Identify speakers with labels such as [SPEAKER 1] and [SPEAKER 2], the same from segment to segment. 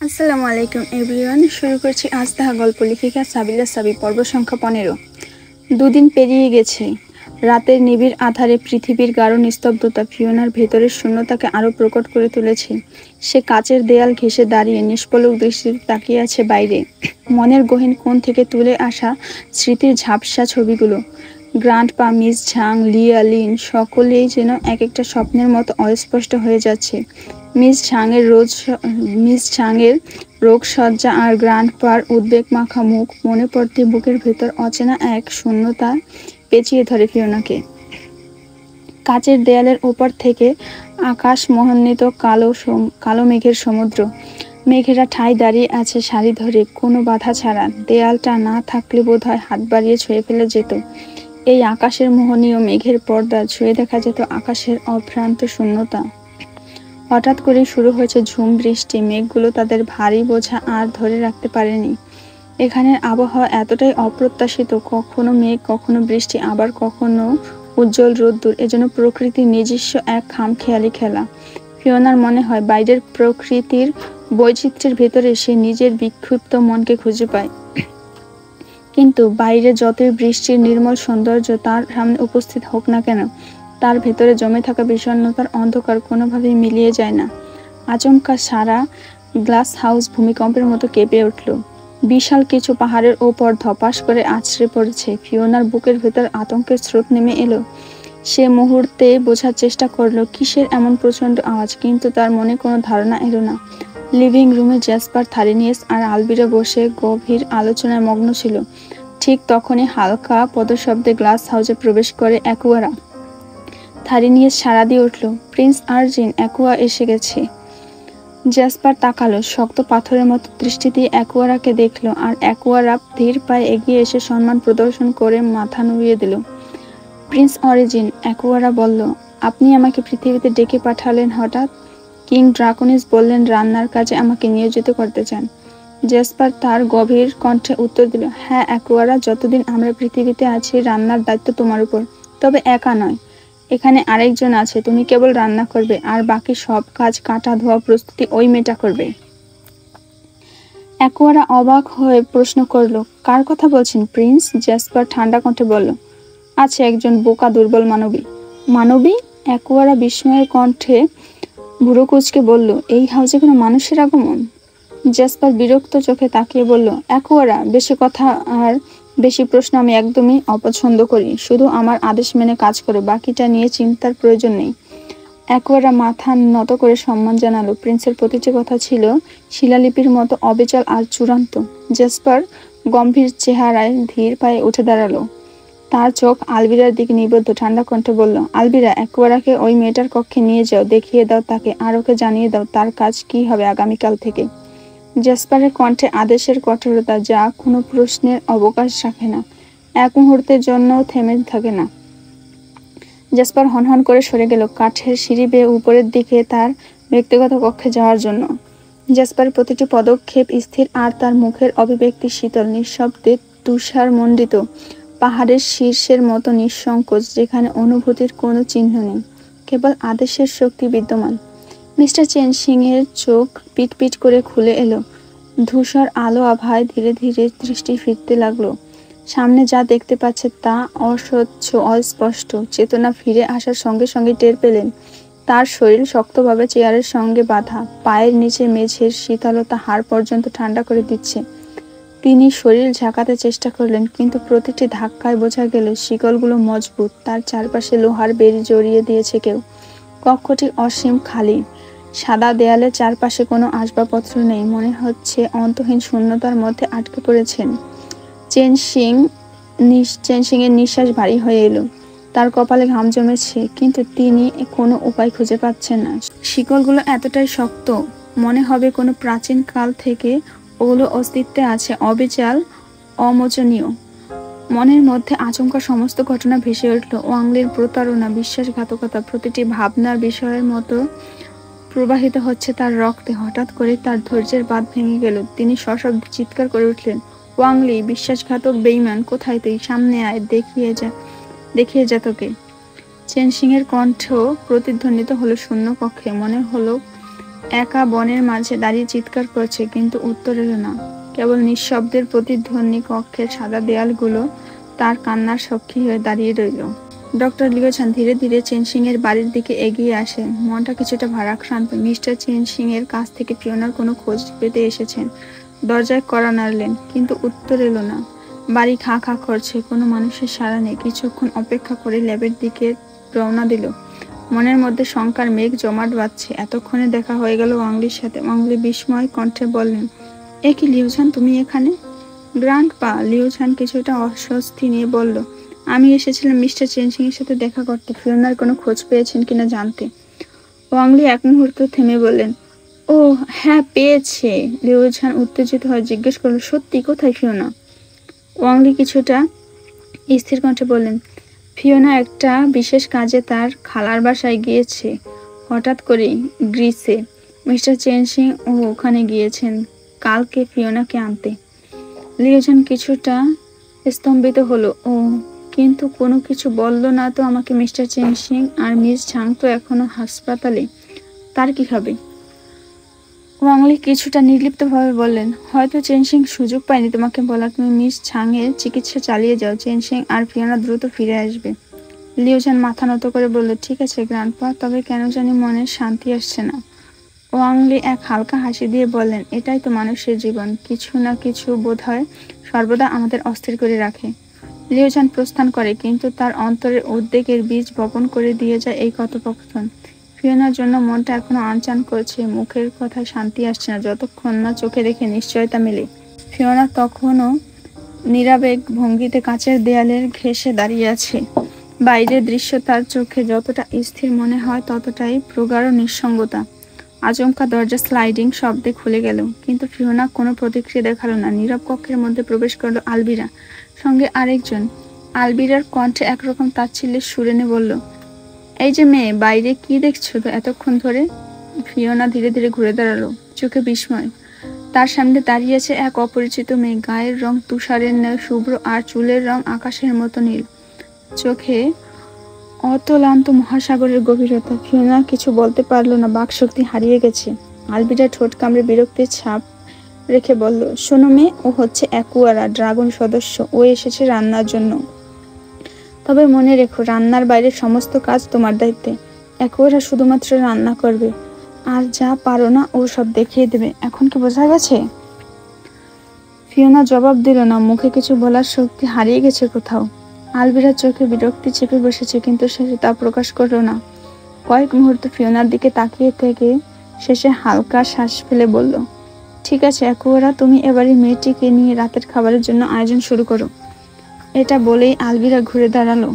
[SPEAKER 1] আসসালামু আলাইকুম এভরিওয়ান। শুরু করছি আজ তাহা গল্প। লেখিকা সাবিলা সাবি, পর্ব সংখ্যা 15। দুদিন পেরিয়ে গেছে। রাতের নিবিড় আধারে পৃথিবীর গাঢ় নিস্তব্ধতা ফিওনার ভেতরের শূন্যতাকে আরো প্রকট করে তুলেছে। সে কাচের দেয়াল ঘেঁষে দাঁড়িয়ে নিষ্পলক দৃষ্টিতে তাকিয়ে আছে বাইরে, মনের গহীন কোণ থেকে তুলে আসা স্মৃতির ঝাপসা ছবিগুলো। গ্র্যান্ডপা, মিস ঝাং, লিয়া লিন সকলেই যেন এক একটা স্বপ্নের মতো অস্পষ্ট হয়ে যাচ্ছে। মিস ঝাংয়ের রোগসজ্জা আর গ্র্যান্ডপার উদ্বেগ মাখা মুখ মনে পড়তে বুকের ভেতর অচেনা এক শূন্যতা পেঁচিয়ে ধরে ফিওনাকে। কাচের দেয়ালের ওপর থেকে আকাশ মোহান্বিত কালো মেঘের সমুদ্র। মেঘেরা ঠায় দাঁড়িয়ে আছে সারি ধরে, কোনো বাধা ছাড়া। দেয়ালটা না থাকলে বোধহয় হাত বাড়িয়ে ছুঁয়ে ফেলে যেত এই আকাশের মোহনীয় মেঘের পর্দা। ছুঁয়ে দেখা যেত আকাশের অভ্রান্ত শূন্যতা। হঠাৎ করেই শুরু হয়েছে ঝুম বৃষ্টি। মেঘগুলো তাদের ভারী বোঝা আর ধরে রাখতে পারেনি। এখানের আবহাওয়া এতটাই অপ্রত্যাশিত, কখনো মেঘ, কখনো বৃষ্টি, আবার কখনো উজ্জ্বল রোদ্দুর। এজন্য প্রকৃতির নিজস্ব এক খামখেয়ালি খেলা। ফিওনার মনে হয় বাইরের প্রকৃতির বৈচিত্র্যের ভেতরে সে নিজের বিক্ষিপ্ত মনকে খুঁজে পায়। কিন্তু বাইরে যতই বৃষ্টির নির্মল সৌন্দর্য তার সামনে উপস্থিত হোক না কেন, তার ভেতরে জমে থাকা বিষণ্ণতার অন্ধকার কোনোভাবেই মিলিয়ে যায় না। আচমকা সারা গ্লাস হাউস ভূমিকম্পের মতো কেঁপে উঠল। বিশাল কিছু পাহাড়ের ওপর ধপাস করে আছড়ে পড়েছে। ফিওনার বুকের ভেতর আতঙ্কের স্রোত নেমে এলো। সে মুহূর্তে বোঝার চেষ্টা করলো কিসের এমন প্রচন্ড আওয়াজ, কিন্তু তার মনে কোনো ধারণা এলো না। লিভিং রুমে জ্যাসপার, থারিনিয়াস আর আলবিরা বসে গভীর আলোচনায় মগ্ন ছিল। ঠিক তখনই হালকা পদশব্দে গ্লাস হাউসে প্রবেশ করে অ্যাকুয়ারা। থারিনিয়াস সাড়া দিয়ে উঠল, প্রিন্স আর্জিন, অ্যাকুয়া এসে গেছে। জ্যাসপার তাকালো, শক্ত পাথরের মতো দৃষ্টি দিয়ে অ্যাকুয়ারাকে দেখলো, আর অ্যাকুয়ারা ধীর পায়ে এগিয়ে এসে সম্মান প্রদর্শন করে মাথা নুইয়ে দিল। প্রিন্স অরিজিন, অ্যাকুয়ারা বলল, আপনি আমাকে পৃথিবীতে ডেকে পাঠালেন হঠাৎ? কিং ড্রাকোনিস বললেন রান্নার কাজে আমাকে নিয়োজিত করতে চান। জ্যাসপার তার গভীর কণ্ঠে উত্তর দিল, হ্যাঁ অ্যাকুয়ারা, যতদিন আমরা পৃথিবীতে আছি রান্নার দায়িত্ব তোমার উপর। তবে একা নয়, এখানে আরেকজন আছে। তুমি কেবল রান্না করবে, আর বাকি সব কাজ, কাটা ধোয়া, প্রস্তুতি ওই মেয়েটা করবে। অ্যাকুয়ারা অবাক হয়ে প্রশ্ন করলো, কার কথা বলছেন প্রিন্স? জ্যাসপার ঠান্ডা কণ্ঠে বলল, আছে একজন বোকা দুর্বল মানবী। মানবী? অ্যাকুয়ারা বিস্ময়ের কণ্ঠে ভুরু কুঁচকে বলল, এই হাউজে কোনো মানুষের আগমন? জ্যাসপার বিরক্ত চোখে তাকিয়ে বলল, অ্যাকুয়ারা, বেশি কথা আর বেশি প্রশ্ন আমি একদমই অপছন্দ করি। শুধু আমার আদেশ মেনে কাজ করো, বাকিটা নিয়ে চিন্তার প্রয়োজন নেই। অ্যাকুয়ারা মাথা নত করে সম্মান জানালো। প্রিন্সের প্রতিটি কথা ছিল শিলালিপির মতো অবিচল আর চূড়ান্ত। জ্যাসপার গম্ভীর চেহারায় ধীর পায়ে উঠে দাঁড়ালো। তার চোখ আলবিরার দিকে নিবদ্ধ। ঠান্ডা কণ্ঠে বলল, আলবিরা, অ্যাকুয়ারাকে ওই মেয়েটার কক্ষে নিয়ে যাও, দেখিয়ে দাও তাকে, আর ওকে জানিয়ে দাও তার কাজ কি হবে আগামীকাল থেকে। জ্যাসপারের কণ্ঠে আদেশের কঠোরতা, যা কোনো প্রশ্নের অবকাশ রাখে না, এক মুহূর্তের জন্য থেমে থাকে না। জ্যাসপার হনহন করে সরে গেল, কাঠের সিঁড়ি বেয়ে উপরের দিকে তার ব্যক্তিগত কক্ষে যাওয়ার জন্য। জ্যাসপারের প্রতিটি পদক্ষেপ স্থির, আর তার মুখের অভিব্যক্তি শীতল, নিঃশব্দে তুষার মণ্ডিত, পাহাড়ের শীর্ষের মতো নিঃসংকোচ, যেখানে অনুভূতির কোনো চিহ্ন নেই, কেবল আদেশের শক্তি বিদ্যমান। মিস্টার চেন সিং এর চোখ পিট পিট করে খুলে এলো। ধূসর আলো আভায় ধীরে ধীরে দৃষ্টি ফিরতে লাগলো। সামনে যা দেখতে পাচ্ছে তা অস্বচ্ছ, অস্পষ্ট। চেতনা ফিরে আসার সঙ্গে সঙ্গে টের পেলেন তার শরীর শক্তভাবে চেয়ারের সঙ্গে বাঁধা, পায়ের নিচে মেঝের শীতলতা হাড় পর্যন্ত ঠান্ডা করে দিচ্ছে। তিনি শরীর ঝাঁকাতে চেষ্টা করলেন, কিন্তু প্রতিটি ধাক্কায় বোঝা গেল শিকলগুলো মজবুত। তার চারপাশে লোহার বেড়ি জড়িয়ে দিয়েছে কেউ। কক্ষটি অসীম খালি। সাদা দেয়ালের চারপাশে কোনো আসবাবপত্র নেই। মনে হচ্ছে অন্তহীন শূন্যতার মধ্যে আটকে পড়েছেন। চেন সিং এর নিঃশ্বাস ভারী হয়ে এলো। তার কপালে ঘাম জমেছে, কিন্তু তিনি কোনো উপায় খুঁজে পাচ্ছেন না। শিকলগুলো এতটাই শক্ত, মনে হবে কোনো প্রাচীন কাল থেকে ওগুলো অস্তিত্বে আছে, অবিচাল, অমোচনীয়। মনের মধ্যে আচমকা সমস্ত ঘটনা ভেসে উঠল। ওয়াংলির প্রতারণা, বিশ্বাসঘাতকতা, প্রতিটি ভাবনার বিষয়ের মতো প্রবাহিত হচ্ছে তার রক্তে। হঠাৎ করে তার ধৈর্যের বাঁধ ভেঙে গেল। তিনি সশব্দে চিৎকার করে উঠলেন, ওয়াংলি, বিশ্বাসঘাতক, বেঈমান, কোথায় তুই? সামনে আয়, দেখিয়ে যা তোকে। চেন সিং এর কণ্ঠ প্রতিধ্বনিত হলো শূন্য কক্ষে। মনে হলো একা বনের মাঝে দাঁড়িয়ে চিৎকার করছে, কিন্তু উত্তর এলো না। কেবল নিঃশব্দের প্রতিধ্বনি, কক্ষের সাদা দেয়ালগুলো তার কান্নার সাক্ষী হয়ে দাঁড়িয়ে রইল। ডক্টর লিওছান ধীরে ধীরে চেনসিং এর বাড়ির দিকে এগিয়ে আসে, মনটা কিছুটা ভারাক্রান্ত। মিস্টার চেনসিং এর কাছ থেকে ফিওনার কোনো খোঁজ পেতে এসেছেন। দরজায় কড়া নাড়লেন, কিন্তু উত্তর এলো না। বাড়ি খা খা করছে, কোনো মানুষের সাড়া নেই। কিছুক্ষণ অপেক্ষা করে ল্যাবের দিকে রওনা দিল। মনের মধ্যে শঙ্কার মেঘ জমাট বাঁধছে। এতক্ষণে দেখা হয়ে গেল ওয়াংলির সাথে। ওয়াংলি বিস্ময় কণ্ঠে বললেন, এ কি লিওছান, তুমি এখানে? গ্র্যান্ডপা, লিওছান কিছুটা অস্বস্তি নিয়ে বলল, আমি এসেছিলাম মিস্টার চেনসিং এর সাথে দেখা করতে, ফিওনার কোনো খোঁজ পেয়েছেন কিনা জানতে। ওয়াংলি এক মুহূর্ত থেমে বললেন, ও হ্যাঁ, পেয়েছে। লিওছান উত্তেজিত হয়ে জিজ্ঞেস করল, সত্যি? কোথায় ফিওনা? ওয়াংলি কিছুটা স্থির কণ্ঠে বললেন, ফিওনা একটা বিশেষ কাজে তার খালার বাসায় গিয়েছে হঠাৎ করেই, গ্রিসে। মিস্টার চেনসিং ও ওখানে গিয়েছেন কালকে ফিওনাকে আনতে। লিওছান কিছুটা স্তম্ভিত হলো। ও, কিন্তু কোনো কিছু বলল না তো আমাকে। মিস্টার চেনসিং আর মিস ঝাং তো এখনো হাসপাতালে, তার কি হবে? ওয়াংলি কিছুটা নির্লিপ্তভাবে বললেন, হয়তো চেনসিং সুযোগ পায়নি তোমাকে বলার। তুমি মিস ঝাং এর চিকিৎসা চালিয়ে যাও, চেনসিং আর ফিওনা দ্রুত ফিরে আসবে। লিওছান মাথা নত করে বলল, ঠিক আছে গ্র্যান্ডপা, তবে কেন জানি মনে শান্তি আসছে না। ওয়াংলি এক হালকা হাসি দিয়ে বললেন, এটাই তো মানুষের জীবন, কিছু না কিছু বোধহয় সর্বদা আমাদের অস্থির করে রাখে। লিওছান প্রস্থান করে, কিন্তু তার অন্তরের উদ্বেগের বীজ বপন করে দিয়ে যায় এই কথোপকথন। ফিওনার জন্য মনটা এখনো আনচান করছে, মুখের কথায় শান্তি আসছে না যতক্ষণ না চোখে দেখে নিশ্চয়তা মেলে। ফিওনা তখনও নিরাবেগ ভঙ্গিতে কাঁচের দেয়ালের ঘেঁষে দাঁড়িয়ে আছে। বাইরের দৃশ্য তার চোখে যতটা স্থির মনে হয় ততটাই প্রগাঢ় নিঃসঙ্গতা। আচমকা দরজা স্লাইডিং শব্দে খুলে গেল, কিন্তু ফিওনা কোনো প্রতিক্রিয়া দেখালো না। নীরব কক্ষের মধ্যে প্রবেশ করল আলবিরা, সঙ্গে আরেকজন। আলবিরার কণ্ঠে একরকম তাচ্ছিল্যের সুরেনে বলল, এই যে মেয়ে, বাইরে কি দেখছো তো এতক্ষণ ধরে? ফিওনা ধীরে ধীরে ঘুরে দাঁড়ালো, চোখে বিস্ময়। তার সামনে দাঁড়িয়ে আছে এক অপরিচিত মেয়ে। গায়ের রং তুষারের ন্যায় শুভ্র, আর চুলের রং আকাশের মতো নীল। চোখে অতলান্ত মহাসাগরের গভীরতা। ফিওনা কিছু বলতে পারল না, বাকশক্তি হারিয়ে গেছে। আলবিরা ঠোঁট কামড়ে বিরক্তির ছাপ রেখে বলল, শোনো মেয়ে, ও হচ্ছে অ্যাকুয়ারা ড্রাগন সদস্য। ও এসেছে রান্নার জন্য। তবে মনে রেখো, রান্নার বাইরে সমস্ত কাজ তোমার দায়িত্বে। অ্যাকুয়ারা শুধুমাত্র রান্না করবে, আর যা পারো না ও সব দেখিয়ে দেবে। এখন কি বোঝা গেছে? ফিওনা জবাব দিল না, মুখে কিছু বলার শক্তি হারিয়ে গেছে কোথাও। আলবিরার চোখে বিরক্তি চেপে বসেছে, কিন্তু সে তা প্রকাশ করল না। কয়েক মুহূর্ত ফিওনার দিকে তাকিয়ে থেকে শেষে হালকা শ্বাস ফেলে বলল, ঠিক আছে অ্যাকুয়ারা, তুমি এবারে মেয়েটিকে নিয়ে রাতের খাবারের জন্য আয়োজন শুরু করো। এটা বলেই আলবিরা ঘুরে দাঁড়ালো,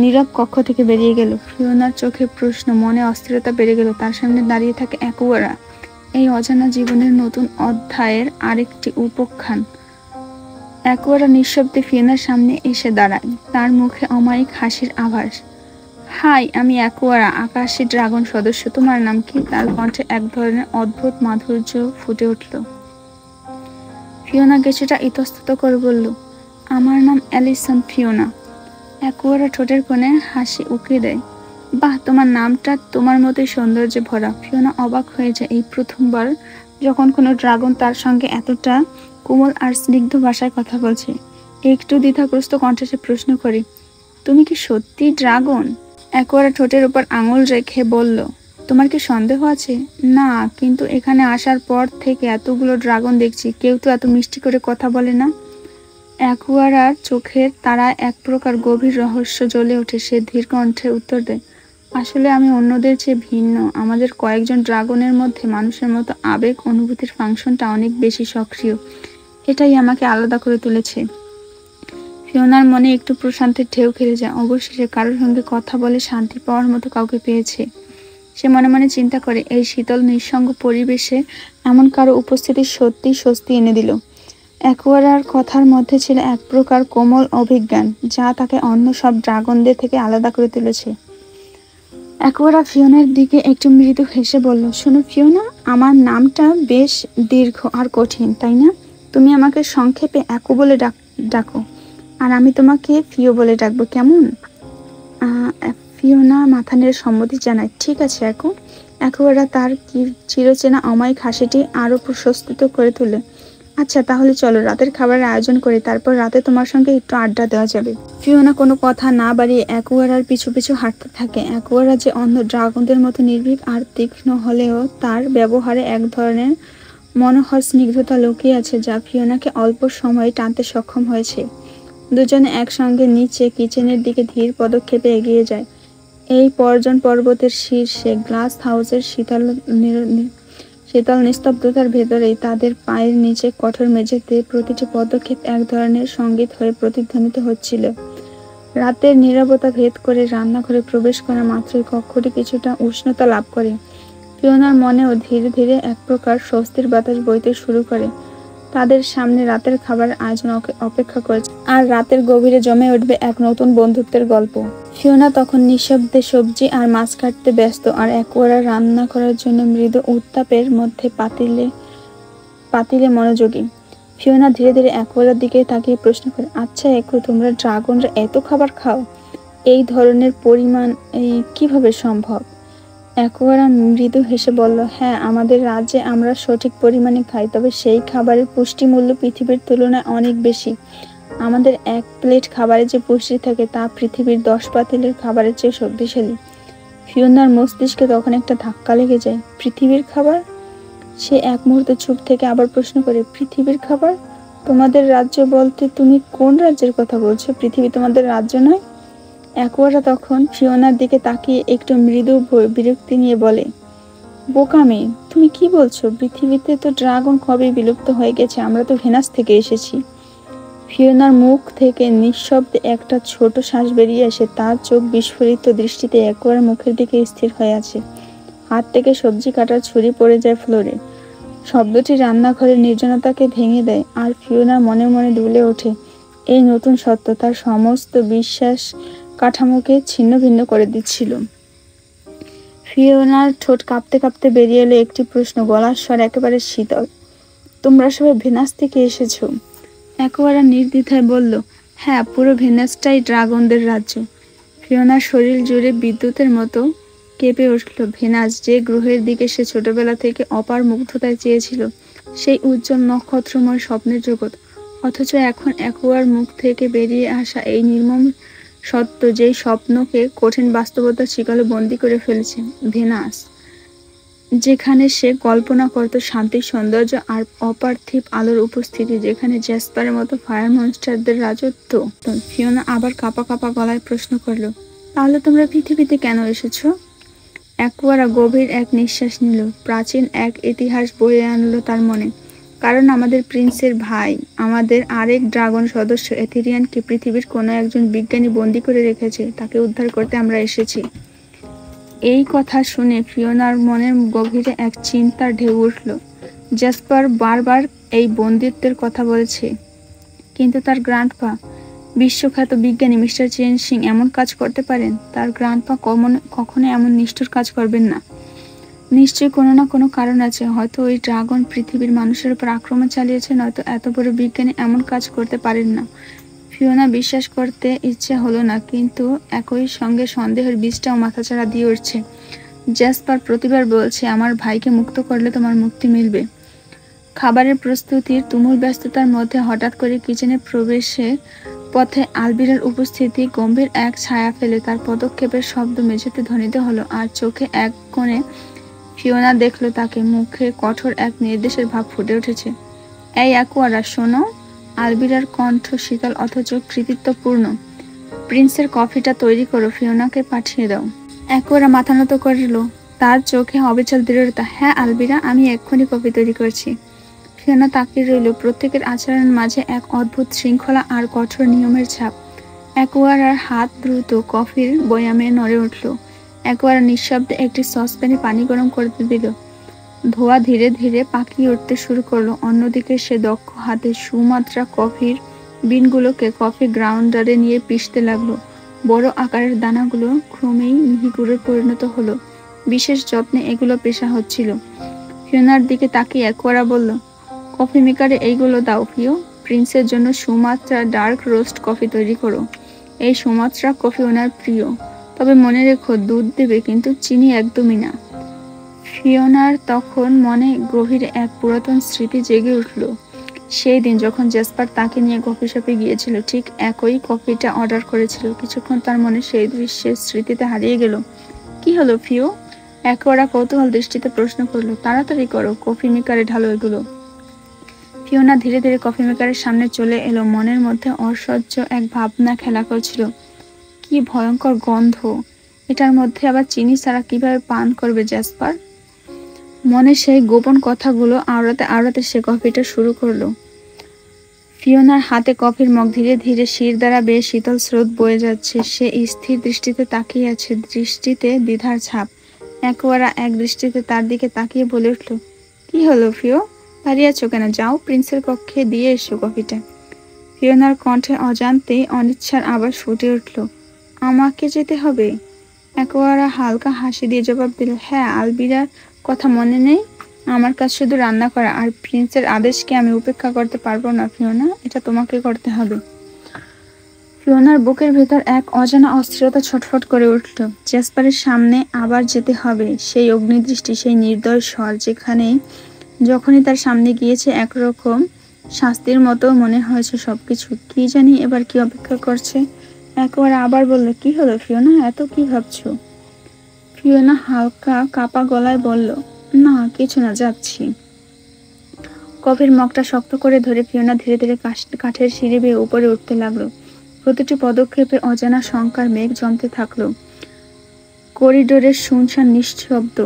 [SPEAKER 1] নীরব কক্ষ থেকে বেরিয়ে গেল। ফিওনার চোখে প্রশ্ন, মনে অস্থিরতা বেড়ে গেল। তার সামনে দাঁড়িয়ে থাকে অ্যাকুয়ারা, এই অজানা জীবনের নতুন অধ্যায়ের আরেকটি উপখ্যান। অ্যাকুয়ারা নিঃশব্দে ফিওনার সামনে এসে দাঁড়ায়, তার মুখে অমায়িক হাসির আভাস। হাই, আমি অ্যাকুয়ারা, আকাশী ড্রাগন সদস্য। তোমার নাম কি? তার কণ্ঠে এক ধরনের অদ্ভুত মাধুর্য ফুটে উঠল। ফিওনা কিছুটা ইতস্তত করে বলল, আমার নাম অ্যালিসন ফিওনা। অ্যাকুয়ারা ঠোঁটের কোণে হাসি উকিয়ে দেয়। বাহ, তোমার নামটা তোমার মতোই সৌন্দর্যে ভরা। ফিওনা অবাক হয়ে যায়, এই প্রথমবার যখন কোনো ড্রাগন তার সঙ্গে এতটা কোমল আর স্নিগ্ধ ভাষায় কথা বলছে। একটু দ্বিধাগ্রস্ত কণ্ঠে সে প্রশ্ন করে, তুমি কি সত্যি ড্রাগন? অ্যাকুয়ারা ঠোঁটের উপর আঙুল রেখে বলল, তোমার কি সন্দেহ আছে? না, কিন্তু এখানে আসার পর থেকে এতগুলো ড্রাগন দেখছি, কেউ তো এত মিষ্টি করে কথা বলে না। অ্যাকুয়ারার চোখের তারায় এক প্রকার গভীর রহস্য জ্বলে ওঠে। সে ধীর কণ্ঠে উত্তর দেয়, আসলে আমি অন্যদের চেয়ে ভিন্ন। আমাদের কয়েকজন ড্রাগনের মধ্যে মানুষের মতো আবেগ অনুভূতির ফাংশনটা অনেক বেশি সক্রিয়। এটাই আমাকে আলাদা করে তুলেছে। ফিওনার মনে একটু প্রশান্তির ঢেউ খেলে যায়। অবশেষে কারোর সঙ্গে কথা বলে শান্তি পাওয়ার মতো কাউকে পেয়েছে। সে মনে মনে চিন্তা করে, এই শীতল নিঃসঙ্গ পরিবেশে এমন কারো উপস্থিতি সত্যি স্বস্তি এনে দিল। অ্যাকুয়ারার কথার মধ্যে ছিল এক প্রকার কোমল অভিজ্ঞান, যা তাকে অন্য সব ড্রাগনদের থেকে আলাদা করে তুলেছে। অ্যাকুয়ারা ফিওনার দিকে একটু মৃদু হেসে বলল, শোনো ফিওনা, আমার নামটা বেশ দীর্ঘ আর কঠিন, তাই না? তুমি আমাকে সংক্ষেপে অ্যাকু বলে ডাকো, আর আমি তোমাকে ফিও বলে ডাকবো, কেমন? ফিওনা মাথা নেড়ে সম্মতি জানায়, ঠিক আছে অ্যাকু। একেবারে তার কি চিরচেনা অমায়িক হাসিটি আরো প্রশস্তিত করে তোলে। আচ্ছা তাহলে চলো রাতের খাবারের আয়োজন করি, তারপর রাতে তোমার সঙ্গে একটু আড্ডা দেওয়া যাবে। ফিওনা কোনো কথা না বাড়িয়ে অ্যাকুয়ারার পিছু পিছু হাঁটতে থাকে। অ্যাকুয়ারা যে অন্য ড্রাগনদের মতো নির্ভীক আর তীক্ষ্ণ হলেও তার ব্যবহারে এক ধরনের মনোহর স্নিগ্ধতা লুকিয়ে আছে, যা ফিওনাকে অল্প সময়ে টানতে সক্ষম হয়েছে। দুজনে একসঙ্গে নিচে কিচেনের দিকে ধীর পদক্ষেপে এগিয়ে যায়। এই পর্যটন পর্বতের শীর্ষে গ্লাস হাউসের শীতল নিস্তব্ধতার ভেতরেই তাদের পায়ের নিচে কঠোর মেঝেতে প্রতিটি পদক্ষেপ এক ধরনের সঙ্গীত হয়ে প্রতিধ্বনিত হচ্ছিল। রাতের নীরবতা ভেদ করে রান্নাঘরে প্রবেশ করা মাত্রই কক্ষটি কিছুটা উষ্ণতা লাভ করে। ফিওনার মনেও ধীরে ধীরে এক প্রকার স্বস্তির বাতাস বইতে শুরু করে। তাদের সামনে রাতের খাবার আয়োজন অপেক্ষা করেছে, আর রাতের গভীরে জমে উঠবে এক নতুন বন্ধুত্বের গল্প। ফিওনা তখন নিঃশব্দে সবজি আর মাছ কাটতে ব্যস্ত, আর অ্যাকুয়ারা রান্না করার জন্য মৃদু উত্তাপের মধ্যে পাতিলে মনোযোগী। ফিওনা ধীরে ধীরে অ্যাকুয়ারার দিকে তাকিয়ে প্রশ্ন করে, আচ্ছা একু, তোমরা ড্রাগনরা এত খাবার খাও? এই ধরনের পরিমাণ কিভাবে সম্ভব? অ্যাকুয়ারা মৃদু হেসে বলল, হ্যাঁ, আমাদের রাজ্যে আমরা সঠিক পরিমাণে খাই, তবে সেই খাবারের পুষ্টিমূল্য পৃথিবীর তুলনায় অনেক বেশি। আমাদের এক প্লেট খাবারে যে পুষ্টি থাকে তা পৃথিবীর 10 পাতিলের খাবারের চেয়ে শক্তিশালী। ফিওনার মস্তিষ্কে তখন একটা ধাক্কা লেগে যায়। পৃথিবীর খাবার? সে এক মুহূর্ত চুপ থেকে আবার প্রশ্ন করে, পৃথিবীর খাবার? তোমাদের রাজ্য বলতে তুমি কোন রাজ্যের কথা বলছো? পৃথিবী তোমাদের রাজ্য নয়? অ্যাকুয়ারা তখন ফিওনার দিকে তাকিয়ে একটু মৃদু বিরক্তি নিয়ে বলে, বোকামি, তুমি কি বলছো? পৃথিবীতে তো ড্রাগন কবে বিলুপ্ত হয়ে গেছে, আমরা তো ভেনাস থেকে এসেছি। ফিওনার মুখ থেকে নিঃশব্দে একটা ছোট শ্বাস বেরিয়ে আসে। তার চোখ বিস্ফোরিত দৃষ্টিতে অ্যাকুয়ার মুখের দিকে স্থির হয়ে আছে। হাত থেকে সবজি কাটার ছুরি পড়ে যায় ফ্লোরে। শব্দটি রান্নাঘরের নির্জনতাকে ভেঙে দেয়, আর ফিওনার মনে মনে দুলে ওঠে। এই নতুন সত্য তার সমস্ত বিশ্বাস কাঠামোকে ছিন্ন ভিন্ন করে দিচ্ছিল। ফিওনার ঠোঁট কাঁপতে কাঁপতে বেরিয়ে এলো একটি প্রশ্ন, গলার স্বর একেবারে শীতল, তোমরা সবাই ভেনাস থেকে এসেছো? একেবারে নির্দ্বিধায় বলল, হ্যাঁ, পুরো ভেনাসটাই ড্রাগনদের রাজ্য। ফিওনার শরীর জুড়ে বিদ্যুতের মতো কেঁপে উঠল। ভেনাস, যে গ্রহের দিকে সে ছোটবেলা থেকে অপার মুগ্ধতায় চেয়েছিল, সেই উজ্জ্বল নক্ষত্রময় স্বপ্নের জগৎ। অথচ এখন অ্যাকুয়ার মুখ থেকে বেরিয়ে আসা এই নির্মম সত্য, যেই স্বপ্নকে কঠিন বাস্তবতার শিকলে বন্দি করে ফেলেছে। ভেনাস, যেখানে সে কল্পনা করত শান্তির সৌন্দর্য আর অপার্থিব আলোর উপস্থিতি, যেখানে জ্যাসপারের মতো ফায়ার মনস্টারদের রাজত্ব। ফিওনা আবার কাঁপা কাঁপা গলায় প্রশ্ন করলো, তাহলে তোমরা পৃথিবীতে কেন এসেছো? অ্যাকুয়ারা গভীর এক নিঃশ্বাস নিল। প্রাচীন এক ইতিহাস বয়ে আনলো তার মনে। কারণ আমাদের প্রিন্সের ভাই, আমাদের আরেক ড্রাগন সদস্য এথেরিয়ানকে পৃথিবীর কোনো একজন বিজ্ঞানী বন্দী করে রেখেছে। তাকে উদ্ধার করতে আমরা এসেছি। এই কথা শুনে ফিওনার মনের গভীরে এক চিন্তার ঢেউ উঠল। জ্যাসপার বারবার এই বন্দিত্বের কথা বলেছে, কিন্তু তার গ্র্যান্ডপা, বিশ্বখ্যাত বিজ্ঞানী মিস্টার চেন সিং, এমন কাজ করতে পারেন? তার গ্র্যান্ডপা কখনো এমন নিষ্ঠুর কাজ করবেন না। নিশ্চয়ই কোনো না কোনো কারণ আছে। হয়তো ওই ড্রাগন পৃথিবীর মানুষের উপর আক্রমণ চালিয়েছে, নয়তো এত বড় বিজ্ঞানী এমন কাজ করতে পারেন না। ফিওনা বিশ্বাস করতে ইচ্ছে হলো না, কিন্তু একই সঙ্গে সন্দেহের বীজটাও মাথাচাড়া দিয়ে উঠছে। জ্যাসপার প্রতিবার বলছে, আমার ভাইকে মুক্ত করলে তোমার মুক্তি মিলবে। খাবারের প্রস্তুতির তুমুল ব্যস্ততার মধ্যে হঠাৎ করে কিচেনে প্রবেশে পথে আলবিরার উপস্থিতি গম্ভীর এক ছায়া ফেলে। তার পদক্ষেপের শব্দ মেঝেতে ধ্বনিত হলো, আর চোখে এক কোণে ফিওনা দেখল তাকে। মুখে কঠোর এক নির্দেশের ভাব ফুটে উঠেছে। এই অ্যাকুয়ারা, শোনো। আলবিরার কণ্ঠ শীতল অথচ কৃতিত্বপূর্ণ। প্রিন্সের কফিটা তৈরি করো, ফিওনাকে পাঠিয়ে দাও। অ্যাকুয়ারা মাথা নত করল, তার চোখে অবিচল দৃঢ়তা। হ্যাঁ আলবিরা, আমি এক্ষুনি কফি তৈরি করছি। ফিওনা তাকিয়ে রইল। প্রত্যেকের আচরণের মাঝে এক অদ্ভুত শৃঙ্খলা আর কঠোর নিয়মের ছাপ। অ্যাকুয়ারার হাত দ্রুত কফির বয়ামে নড়ে উঠল। অ্যাকুয়ারা নিঃশব্দে একটি সসপ্যানে পানি গরম করতে দিল। ধোয়া ধীরে ধীরে পাকিয়ে উঠতে শুরু করলো। অন্যদিকে সে দক্ষ হাতে সুমাত্রা কফির বিনগুলোকে কফি গ্রাউন্ডারে নিয়ে পিষতে লাগলো। বড় আকারের দানাগুলো ক্রমেই মিহি গুঁড়ে পরিণত হলো। বিশেষ যত্নে এগুলো পেশা হচ্ছিল। ফিওনার দিকে তাকিয়ে অ্যাকুয়ারা বলল, কফি মেকারে এইগুলো দাও ফিও। প্রিন্সের জন্য সুমাত্রা ডার্ক রোস্ট কফি তৈরি করো। এই সুমাত্রা কফি ওনার প্রিয়, তবে মনে রেখো দুধ দেবে, কিন্তু চিনি একদমই না। ফিওনার তখন মনে গভীর এক পুরাতন স্মৃতি জেগে উঠল। সেই দিন যখন জেসপার তাকে নিয়ে কফি শপে গিয়েছিল, ঠিক একই কফিটা অর্ডার করেছিল। কিছুক্ষণ তার মনে সেই দৃশ্যের স্মৃতিতে হারিয়ে গেল। কি হলো ফিও? একবারা কৌতূহল দৃষ্টিতে প্রশ্ন করলো। তাড়াতাড়ি করো, কফি মেকারে ঢালো এগুলো। ফিওনা ধীরে ধীরে কফি মেকারের সামনে চলে এলো। মনের মধ্যে অসহ্য এক ভাবনা খেলা করছিল। কি ভয়ঙ্কর গন্ধ! এটার মধ্যে আবার চিনি ছাড়া কিভাবে পান করবে জেসপার? মনে সেই গোপন কথাগুলো আওড়াতে আওড়াতে সে কফিটা শুরু করলো। ফিওনার হাতে কফির মগ ধীরে ধীরে শির দ্বারা বেয়ে শীতল স্রোত বয়ে যাচ্ছে। সে স্থির দৃষ্টিতে তাকিয়ে আছে, দৃষ্টিতে দ্বিধার ছাপ। একবারা এক দৃষ্টিতে তার দিকে তাকিয়ে বলে উঠল, কি হলো ফিও? দাঁড়িয়ে আছো কেন? যাও, প্রিন্সের কক্ষে দিয়ে এসো কফিটা। ফিওনার কণ্ঠে অজান্তেই অনিচ্ছার আবার ফুটে উঠল, আমাকে যেতে হবে? একবারা হালকা হাসি দিয়ে জবাব দিল, হ্যাঁ, আলবিরার কথা মনে নেই? আমার কাজ শুধু রান্না করা, আর প্রিন্সের আদেশকে আমি উপেক্ষা করতে পারবো না ফিওনা, এটা তোমাকে করতে হবে। ফিওনার বুকের ভেতর এক অজানা অস্থিরতা ছটফট করে উঠল। জেসপারের সামনে আবার যেতে হবে। সেই অগ্নিদৃষ্টি, সেই নির্দয় স্বর, যখনই তার সামনে গিয়েছে একরকম শাস্তির মতো মনে হয়েছে সবকিছু। কি জানি এবার কি অপেক্ষা করছে। একবার আবার বলল, কি হলো ফিওনা, এত কি ভাবছো? ফিওনা হালকা কাপা গলায় বলল, না কিছু না, যাচ্ছি। কফির মগটা শক্ত করে ধরে ফিওনা ধীরে ধীরে কাঠের সিঁড়ি বেয়ে উপরে উঠতে লাগলো। প্রতিটি পদক্ষেপে অজানা শঙ্কার মেঘ জমতে থাকলো। করিডোরের শুনশান নিঃশব্দ।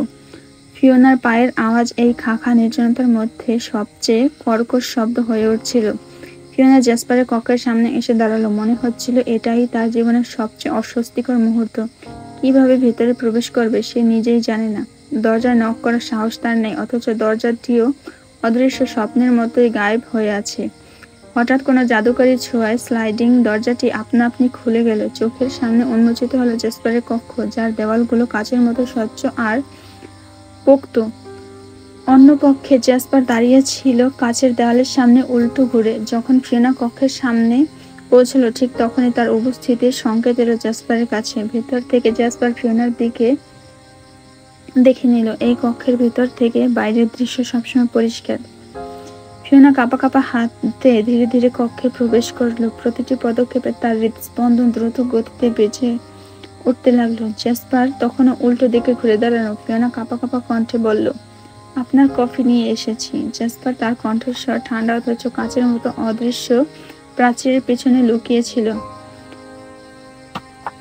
[SPEAKER 1] ফিওনার পায়ের আওয়াজ এই খাখা নির্জনতার মধ্যে সবচেয়ে কর্কশ শব্দ হয়ে উঠছিল। ফিওনা জেসপারের কক্ষের সামনে এসে দাঁড়ালো। মনে হচ্ছিল এটাই তার জীবনের সবচেয়ে অস্বস্তিকর মুহূর্ত। কিভাবে ভেতরে প্রবেশ করবে সে নিজেই জানে না। দরজায় নক করার সাহস তার নেই, অথচ দরজাটিও অদৃশ্য স্বপ্নের মতোই গায়েব হয়ে আছে। হঠাৎ কোনো জাদুকরী ছোঁয়ায় স্লাইডিং দরজাটি আপনা আপনি খুলে গেল। চোখের সামনে উন্মোচিত হলো জেসপারের কক্ষ, যার দেওয়ালগুলো কাচের মতো স্বচ্ছ আর পোক্ত। অন্য পক্ষে জেসপার দাঁড়িয়ে ছিল কাচের দেওয়ালের সামনে উল্টো ঘুরে। যখন ফিওনা কক্ষের সামনে পৌঁছলো, ঠিক তখনই তার উপস্থিতির সংকেত এলো জেসপারের কাছে। ভেতর থেকে জেসপার ফিওনার দিকে দেখে নিল। এই কক্ষের ভেতর থেকে বাইরের দৃশ্য সবসময় পরিষ্কার। ফিওনা কাঁপা কাঁপা হাতে ধীরে ধীরে কক্ষে প্রবেশ করলো। প্রতিটি পদক্ষেপে তার হৃদস্পন্দন দ্রুত গতিতে বেজে উঠতে লাগলো। জেসপার তখনও উল্টো দিকে ঘুরে দাঁড়ানো। ফিওনা কাঁপা কাঁপা কণ্ঠে বলল, আপনার কফি নিয়ে এসেছি। জেসপার তার কণ্ঠস্বর ঠান্ডা অথচ কাঁচের মতো অদৃশ্য প্রাচীরের পেছনে লুকিয়েছিল।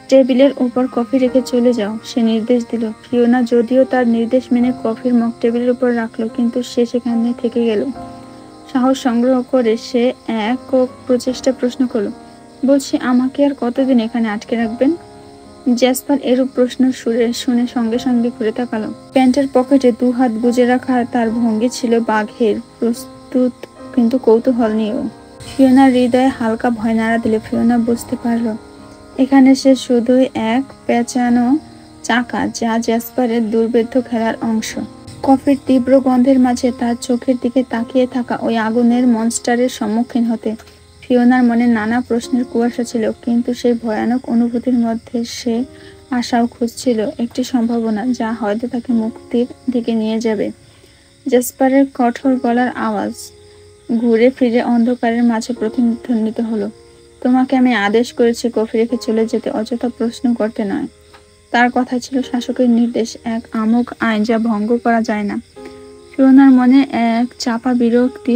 [SPEAKER 1] টেবিলের উপর কফি রেখে চলে যাও, সে নির্দেশ দিল। ফিওনা যদিও তার নির্দেশ মেনে কফির মগ টেবিলের উপর রাখলো, কিন্তু সে সেখানে থেকে গেল। সাহস সংগ্রহ করে সে একক প্রচেষ্টা প্রশ্ন করল, বলছি আমাকে আর কতদিন এখানে আটকে রাখবেন? জেসপার এরূপ প্রশ্ন শুনে সঙ্গে সঙ্গে ঘুরে তাকালো। প্যান্টের পকেটে দু হাত গুজে রাখা তার ভঙ্গি ছিল বাঘের, প্রস্তুত কিন্তু কৌতূহল নিয়েও। ফিওনার হৃদয়ে হালকা ভয় নাড়া দিল। ফিওনা বুঝতে পারল এখানে সে শুধুই এক পেঁচানো চাকা, যা জেসপারের দুর্ভেদ্য খেলার অংশ। কফির তীব্র গন্ধের মাঝে তার চোখের দিকে তাকিয়ে থাকা ওই আগুনের মনস্টারের সম্মুখীন হতে ফিওনার মনে নানা প্রশ্নের কুয়াশা ছিল, কিন্তু সেই ভয়ানক অনুভূতির মধ্যে সে আশাও খুঁজছিল একটি সম্ভাবনা, যা হয়তো তাকে মুক্তির দিকে নিয়ে যাবে। জেসপারের কঠোর গলার আওয়াজ ঘুরে ফিরে অন্ধকারের মাঝে প্রতিধ্বনিত হলো, তোমাকে আমি আদেশ করেছি কফি রেখে চলে যেতে, অযথা প্রশ্ন করতে নয়। তার কথা ছিল শাসকের নির্দেশ, এক আমোঘ আইন যা ভঙ্গ করা যায় না। ফিওনার মনে এক চাপা বিরক্তি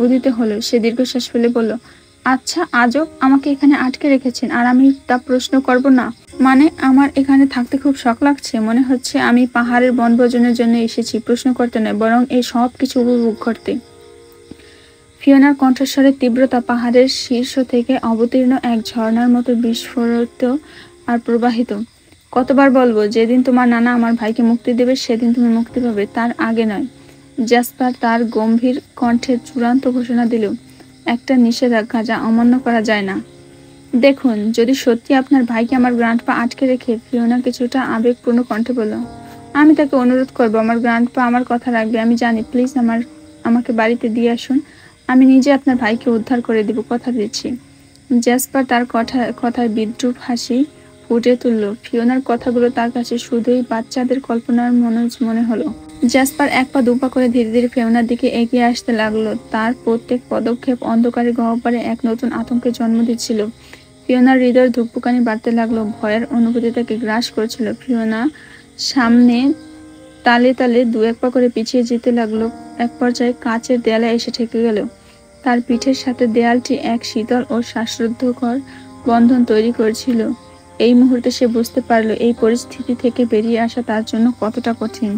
[SPEAKER 1] উদিত হলো। সে দীর্ঘশ্বাস ফেলে বলল, আচ্ছা আজব, আমাকে এখানে আটকে রেখেছেন আর আমি তা প্রশ্ন করব না? মানে আমার এখানে থাকতে খুব শখ লাগছে। মনে হচ্ছে আমি পাহাড়ের বনভোজনের জন্য এসেছি, প্রশ্ন করতে নয়, বরং এই সব কিছু উপভোগ করতে। ফিওনার কণ্ঠস্বরের তীব্রতা পাহাড়ের শীর্ষ থেকে অবতীর্ণ এক ঝর্ণার মতো বিস্ফোরিত আর প্রবাহিত। কতবার বলবো, যেদিন তোমার নানা আমার ভাইকে মুক্তি দেবে সেদিন তুমি মুক্তি পাবে, তার আগে নয়। জেসপার তার গম্ভীর কণ্ঠে চূড়ান্ত ঘোষণা দিল, একটা নিষেধাজ্ঞা যা অমান্য করা যায় না। দেখুন, যদি সত্যি আপনার ভাইকে আমার গ্র্যান্ডপা আটকে রেখে, ফিওনা কিছুটা আবেগপূর্ণ কণ্ঠে বলল, আমি তাকে অনুরোধ করবো আমার গ্র্যান্ডপা আমার কথা রাখবে, আমি জানি। প্লিজ আমাকে বাড়িতে দিয়ে আসুন, আমি নিজে আপনার ভাইকে উদ্ধার করে দিব, কথা দিচ্ছি। জেসপার তার কথায় বিদ্রুপ হাসি ফুটিয়ে তুলল। ফিওনার কথাগুলো তার কাছে শুধুই বাচ্চাদের কল্পনার মনে হলো। জ্যাসপার এক পা দুপা করে ধীরে ধীরে ফিওনার দিকে এগিয়ে আসতে লাগলো। তার প্রত্যেক পদক্ষেপ অন্ধকারে গহ্বরে এক নতুন আতঙ্কের জন্ম দিচ্ছিল। ফিওনার হৃদয়ের ধুকপুকানি বাড়তে লাগলো। ভয়ের অনুভূতি তাকে গ্রাস করছিল। ফিওনা সামনে তালে তালে দু এক পা করে পিছিয়ে যেতে লাগলো। এক পর্যায়ে কাঁচের দেয়ালে এসে ঠেকে গেল। তার পিঠের সাথে দেয়ালটি এক শীতল ও শ্বাসরুদ্ধকর বন্ধন তৈরি করেছিল। এই মুহূর্তে সে বুঝতে পারল এই পরিস্থিতি থেকে বেরিয়ে আসা তার জন্য কতটা কঠিন।